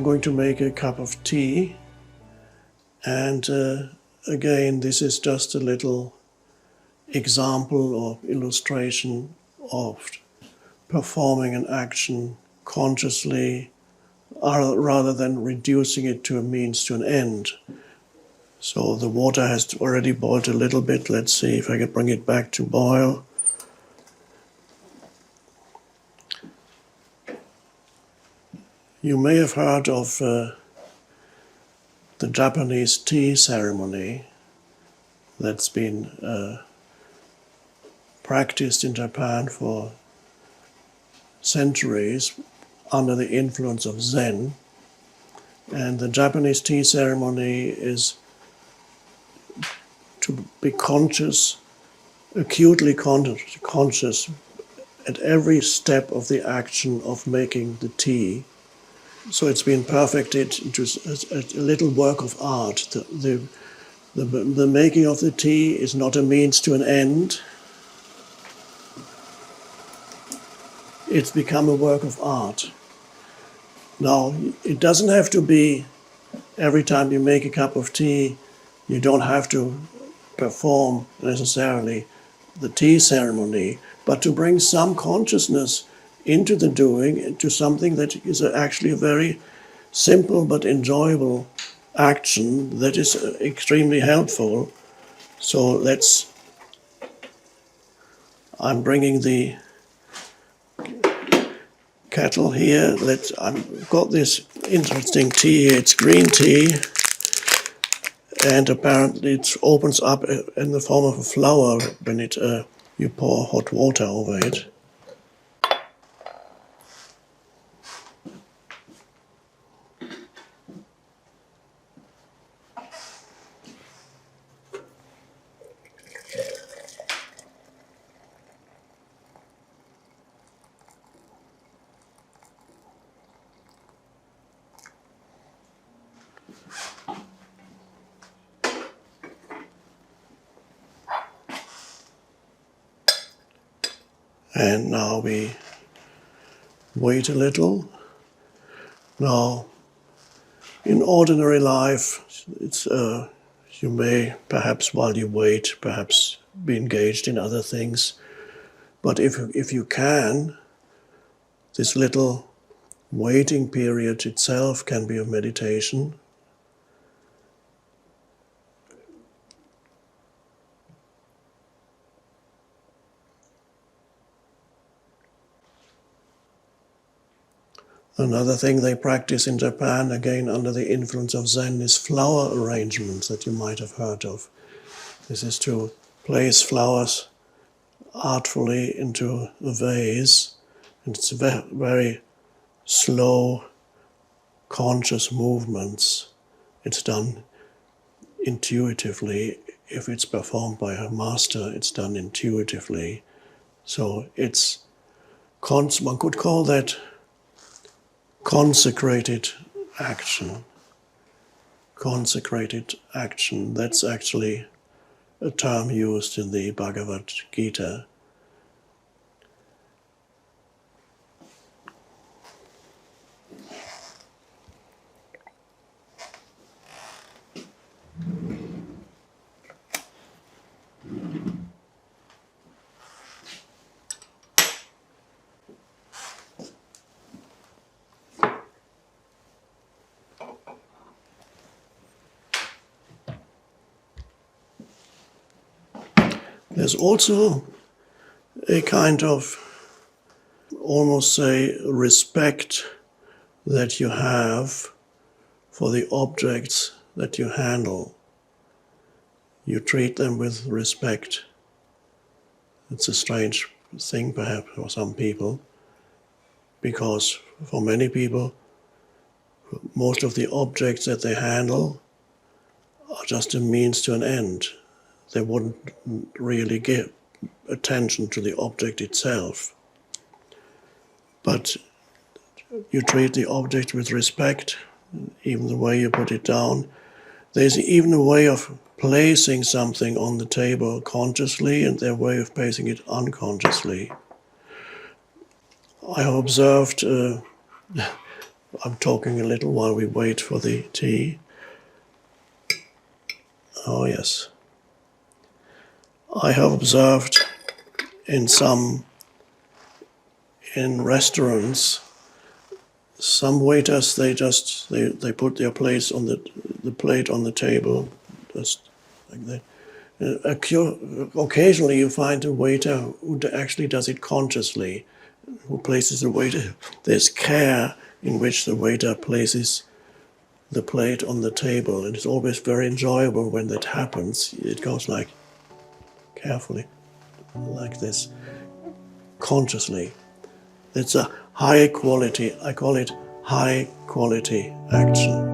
going to make a cup of tea, and again, this is just a little example or illustration of performing an action consciously rather than reducing it to a means to an end. So the water has already boiled a little bit. Let's see if I can bring it back to boil. You may have heard of the Japanese tea ceremony that's been practiced in Japan for centuries under the influence of Zen. And the Japanese tea ceremony is to be conscious, acutely conscious at every step of the action of making the tea. So it's been perfected into a little work of art. The making of the tea is not a means to an end. It's become a work of art. Now, it doesn't have to be every time you make a cup of tea, you don't have to perform necessarily the tea ceremony, but to bring some consciousness into the doing, into something that is actually a very simple but enjoyable action that is extremely helpful. So I'm bringing the kettle here. I've got this interesting tea here. It's green tea, and apparently it opens up in the form of a flower when you pour hot water over it. And now we wait a little. Now, in ordinary life, you may, perhaps while you wait, perhaps be engaged in other things. But if you can, this little waiting period itself can be a meditation. Another thing they practice in Japan, again under the influence of Zen, is flower arrangements that you might have heard of. This is to place flowers artfully into a vase, and it's very slow, conscious movements. It's done intuitively. If it's performed by a master, it's done intuitively. So one could call that consecrated action. Consecrated action, that's actually a term used in the Bhagavad Gita. There's also a kind of, almost say, respect that you have for the objects that you handle. You treat them with respect. It's a strange thing perhaps for some people, because for many people, most of the objects that they handle are just a means to an end. They wouldn't really give attention to the object itself. But you treat the object with respect, even the way you put it down. There's even a way of placing something on the table consciously, and their way of placing it unconsciously. I have observed I'm talking a little while we wait for the tea. Oh yes. I have observed in restaurants, some waiters, they put their plates on the plate on the table, just like that. Occasionally you find a waiter who actually does it consciously, who places the waiter. There's care in which the waiter places the plate on the table, and it's always very enjoyable when that happens. It goes like carefully, like this, consciously. It's a high quality, I call it high quality action.